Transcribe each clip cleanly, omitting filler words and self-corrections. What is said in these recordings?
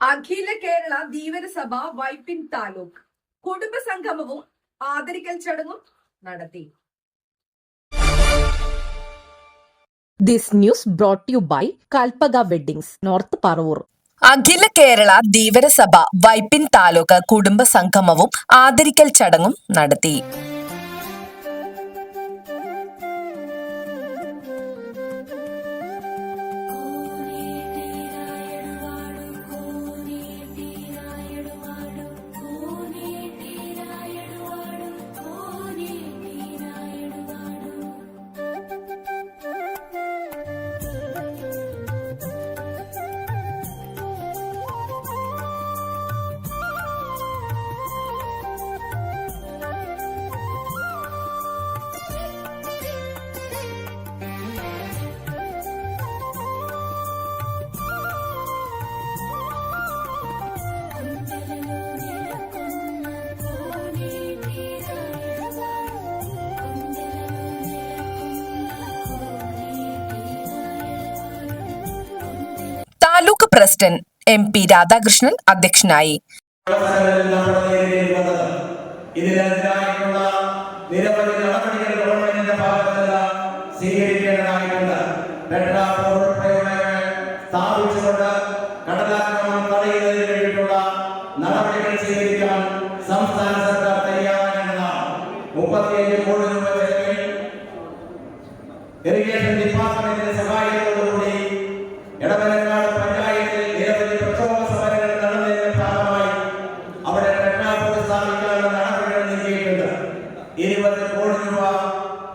അഖില കേരള ധീവരസഭ വൈപ്പിൻ താലൂക്ക് കുടുംബസംഗമവും ആദരിക്കൽ ചടങ്ങും നടത്തി. This news brought to you by Kalpaga Weddings, North Parur. അഖില കേരള ധീവരസഭ വൈപ്പിൻ താലൂക്ക് കുടുംബസംഗമവും ആദരിക്കൽ ചടങ്ങും നടത്തി. താലൂക്ക് പ്രസിഡന്റ് MP രാധാകൃഷ്ണൻ അധ്യക്ഷനായി. സംസ്ഥാന സർക്കാർ തയ്യാറാകേണ്ടതാണ്. 35 കോടി രൂപ ചെലവിൽ ഇറിഗേഷൻ ഡിപ്പാർട്ട്മെന്റിന്റെ സഹായത്തോടുകൂടി എടവനക്കാട് പഞ്ചായത്തിൽ നിരവധി പ്രക്ഷോഭ സമരങ്ങൾ നടന്നതിന്റെ ഭാഗമായി അവിടെ ടെക്നാപോഡ് സ്ഥാപിക്കാനുള്ള നടപടികൾ നീക്കിയിട്ടുണ്ട്. 20 കോടി രൂപ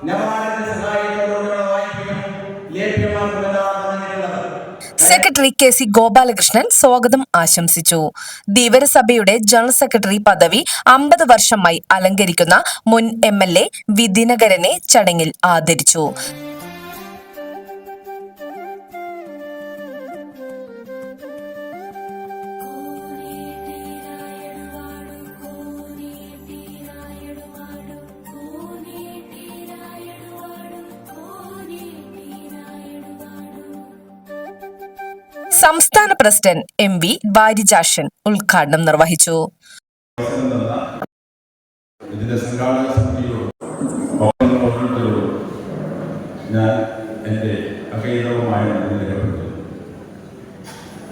നബാർഡിന്റെ സഹായത്തോടുകൂടിയുള്ള വായ്പയും ലഭ്യമാക്കുമെന്നാണ് പറഞ്ഞിട്ടുള്ളത്. സെക്രട്ടറി KC ഗോപാലകൃഷ്ണൻ സ്വാഗതം ആശംസിച്ചു. ധീവരസഭയുടെ ജനറൽ സെക്രട്ടറി പദവി 50 വർഷമായി അലങ്കരിക്കുന്ന മുൻ MLA വി ദിനകരനെ ചടങ്ങിൽ ആദരിച്ചു. സംസ്ഥാന പ്രസിഡന്റ് MV വാരിജാഷൻ ഉദ്ഘാടനം നിർവഹിച്ചു.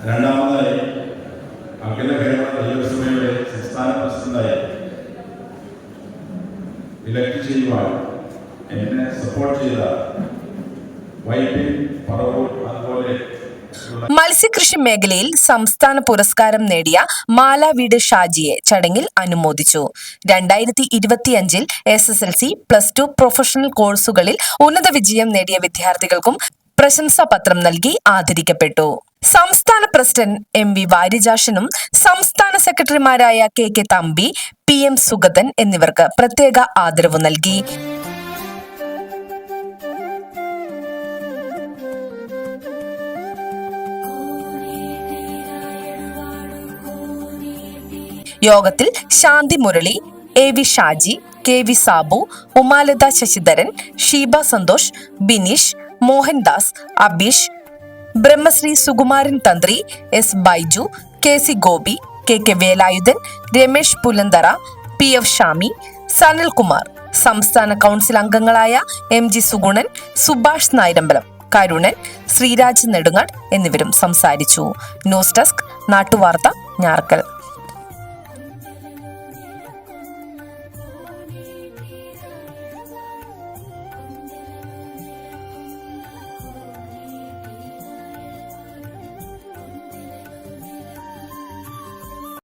രണ്ടാമതായി അഖില കേരള ധീവരസഭയുടെ സംസ്ഥാന പ്രസിഡന്റായി ഇലക്ട് ചെയ്യുവാൻ എന്നെ സപ്പോർട്ട് ചെയ്ത വൈപ്പിൻ പറവൂർ അതുപോലെ മത്സ്യകൃഷി മേഖലയിൽ സംസ്ഥാന പുരസ്കാരം നേടിയ മാലാവീട് ഷാജിയെ ചടങ്ങിൽ അനുമോദിച്ചു. 2025 SSLC +2 പ്രൊഫഷണൽ കോഴ്സുകളിൽ ഉന്നത വിജയം നേടിയ വിദ്യാർത്ഥികൾക്കും പ്രശംസാപത്രം നൽകി ആദരിക്കപ്പെട്ടു. സംസ്ഥാന പ്രസിഡന്റ് MV വാരിജാഷനും സംസ്ഥാന സെക്രട്ടറിമാരായ KK തമ്പി, PM സുഗതൻ എന്നിവർക്ക് പ്രത്യേക ആദരവ് നൽകി. യോഗത്തിൽ ശാന്തി മുരളി, AV ഷാജി, KV സാബു, ഉമാലത ശശിധരൻ, ഷീബ സന്തോഷ്, ബിനീഷ്, മോഹൻദാസ്, അബീഷ്, ബ്രഹ്മശ്രീ സുകുമാരൻ തന്ത്രി, S Baiju, KC Gopi, KK Velayudhan, Ramesh പുലന്തറ, PF ഷാമി, സനൽകുമാർ, സംസ്ഥാന കൗൺസിൽ അംഗങ്ങളായ MG സുഗുണൻ, സുഭാഷ് നായരമ്പലം, കരുണൻ, ശ്രീരാജ് നെടുങ്ങാട് എന്നിവരും സംസാരിച്ചു. ന്യൂസ് ഡെസ്ക്, നാട്ടുവാർത്ത, ഞാറക്കൽ.